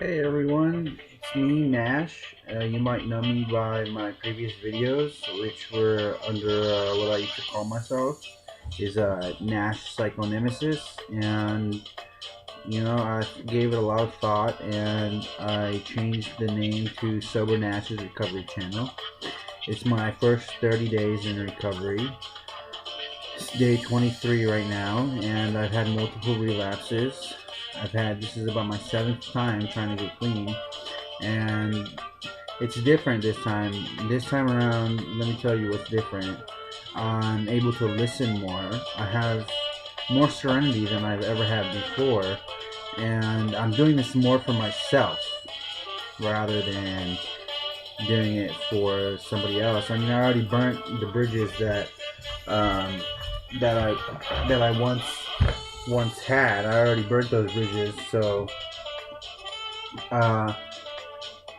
Hey everyone, it's me, Nash. You might know me by my previous videos, which were under what I used to call myself, is Nash Psychonemesis, and I gave it a lot of thought, and I changed the name to Sober Nash's Recovery Channel. It's my first 30 days in recovery. It's day 23 right now, and I've had multiple relapses. This is about my seventh time trying to get clean, and it's different this time. This time around, let me tell you what's different. I'm able to listen more. I have more serenity than I've ever had before, and I'm doing this more for myself rather than doing it for somebody else. I mean, I already burnt the bridges um, that I once had. I already burnt those bridges, so uh,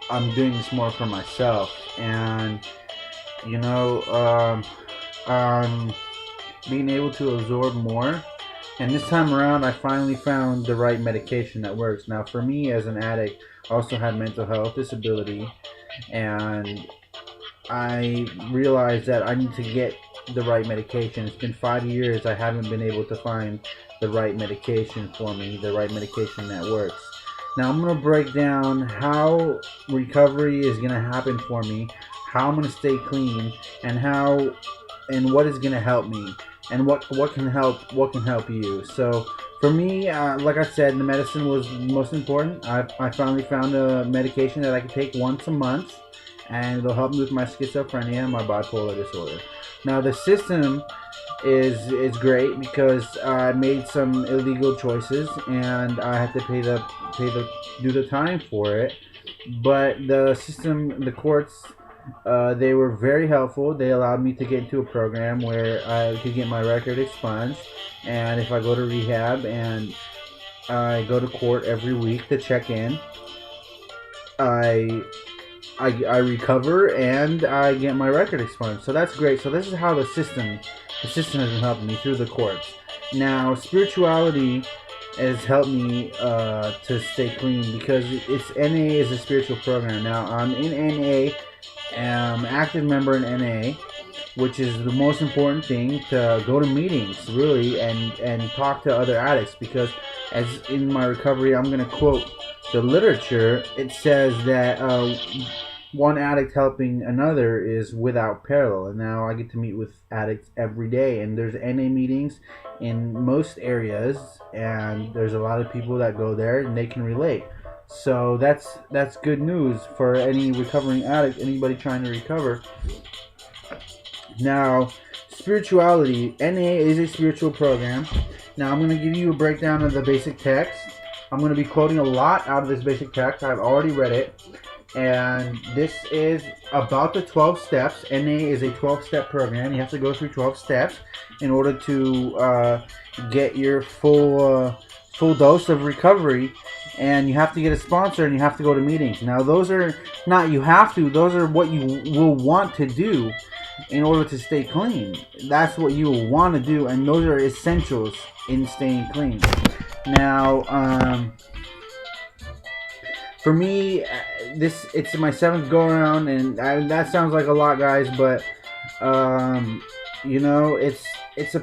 I'm doing this more for myself, and you know, I'm being able to absorb more. And this time around, I finally found the right medication that works. Now, for me as an addict, I also had mental health disability, and I realized that I need to get the right medication. It's been 5 years. I haven't been able to find the right medication for me, the right medication that works. Now I'm going to break down how recovery is going to happen for me, how I'm going to stay clean, and what is going to help me, and what can help you. So for me, like I said, the medicine was most important. I finally found a medication that I can take once a month, and it'll help me with my schizophrenia and my bipolar disorder. Now the system is great because I made some illegal choices and I had to do the time for it. But the system, the courts, they were very helpful. They allowed me to get into a program where I could get my record expunged, and if I go to rehab and I go to court every week to check in, I I recover and I get my record expunged. So that's great. So this is how the system has been helping me through the courts. Now spirituality has helped me to stay clean because it's NA is a spiritual program. Now I'm in NA, I'm an active member in NA, which is the most important thing, to go to meetings really and talk to other addicts, because as in my recovery, I'm going to quote the literature. It says that one addict helping another is without parallel. And now I get to meet with addicts every day, and there's NA meetings in most areas, and there's a lot of people that go there and they can relate. So that's good news for any recovering addict, anybody trying to recover. Now, spirituality, NA is a spiritual program. Now I'm going to give you a breakdown of the basic text. I'm going to be quoting a lot out of this basic text. I've already read it. And this is about the 12 steps. NA is a 12-step program. You have to go through 12 steps in order to get your full dose of recovery. And you have to get a sponsor, and you have to go to meetings. Now, those are not you have to. Those are what you will want to do in order to stay clean. That's what you will want to do, and those are essentials in staying clean. Now, for me, it's my seventh go around, and that sounds like a lot, guys. But it's a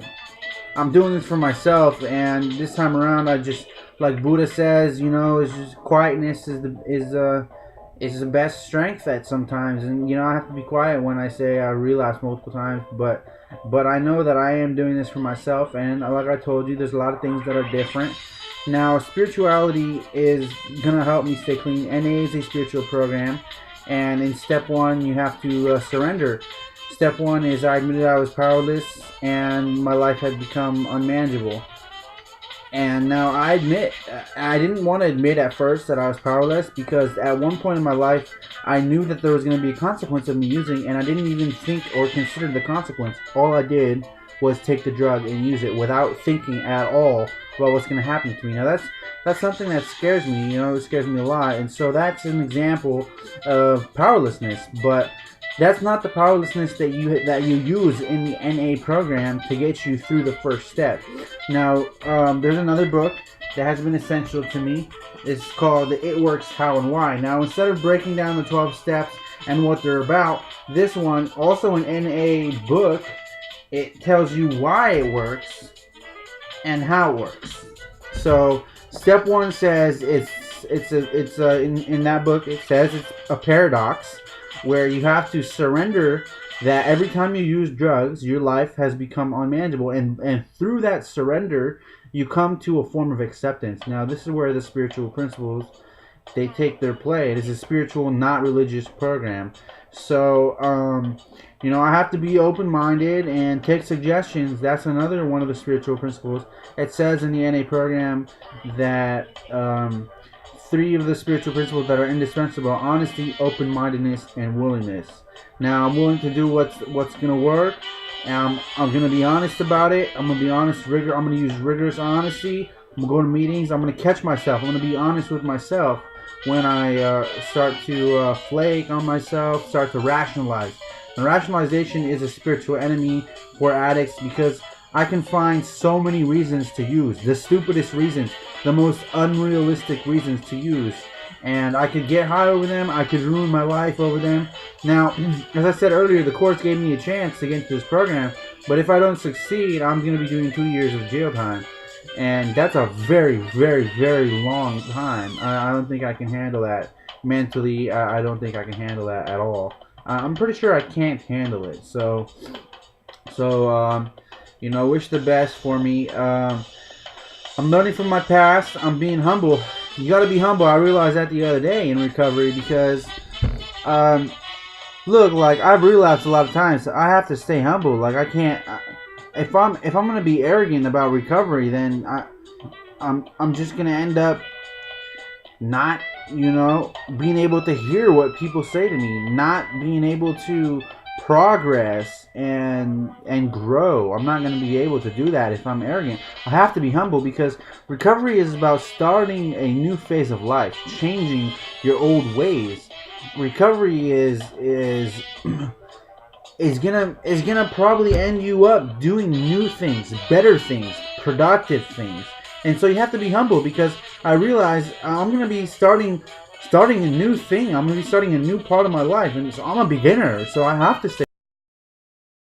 I'm doing this for myself, and this time around, I just, like Buddha says, it's just quietness is the best strength at sometimes, and I have to be quiet when I say I relapse multiple times, but I know that I am doing this for myself, and like I told you, there's a lot of things that are different. Now, spirituality is gonna help me stay clean. NA is a spiritual program, and in step one, you have to surrender. Step one is I admitted I was powerless, and my life had become unmanageable. And now I admit, I didn't want to admit at first that I was powerless, because at one point in my life, I knew that there was going to be a consequence of me using, and I didn't even think or consider the consequence. All I did was take the drug and use it without thinking at all about what's going to happen to me. Now that's something that scares me. It scares me a lot, and so that's an example of powerlessness. But That's not the powerlessness that you use in the NA program to get you through the first step. Now, there's another book that has been essential to me. It's called It Works How and Why. Now, instead of breaking down the 12 steps and what they're about, this one, also an NA book, it tells you why it works and how it works. So, step 1 says in that book it says it's a paradox where you have to surrender that every time you use drugs, your life has become unmanageable, and through that surrender, you come to a form of acceptance. Now, this is where the spiritual principles, they take their play. It is a spiritual, not religious program. So, I have to be open-minded and take suggestions. That's another one of the spiritual principles. It says in the NA program that 3 of the spiritual principles that are indispensable: honesty, open-mindedness, and willingness. Now, I'm willing to do what's going to work. I'm going to be honest about it. I'm going to be honest. I'm going to use rigorous honesty. I'm going to go to meetings. I'm going to catch myself. I'm going to be honest with myself when I start to flake on myself, start to rationalize. And rationalization is a spiritual enemy for addicts because I can find so many reasons to use. The stupidest reasons. The most unrealistic reasons to use. And I could get high over them. I could ruin my life over them. Now, as I said earlier, the courts gave me a chance to get into this program. But if I don't succeed, I'm going to be doing 2 years of jail time. And that's a very, very, very long time. I don't think I can handle that mentally. I don't think I can handle that at all. I'm pretty sure I can't handle it. So wish the best for me. I'm learning from my past. I'm being humble. You gotta be humble. I realized that the other day in recovery because, look, like I've relapsed a lot of times. So I have to stay humble. Like I can't. If I'm gonna be arrogant about recovery, then I'm just gonna end up not, being able to hear what people say to me, not being able to progress and grow. I'm not going to be able to do that if I'm arrogant. I have to be humble because recovery is about starting a new phase of life, changing your old ways. Recovery is gonna probably end you up doing new things, better things, productive things. And so you have to be humble because I realize I'm going to be starting a new thing. I'm going to be starting a new part of my life. And so I'm a beginner, so I have to stay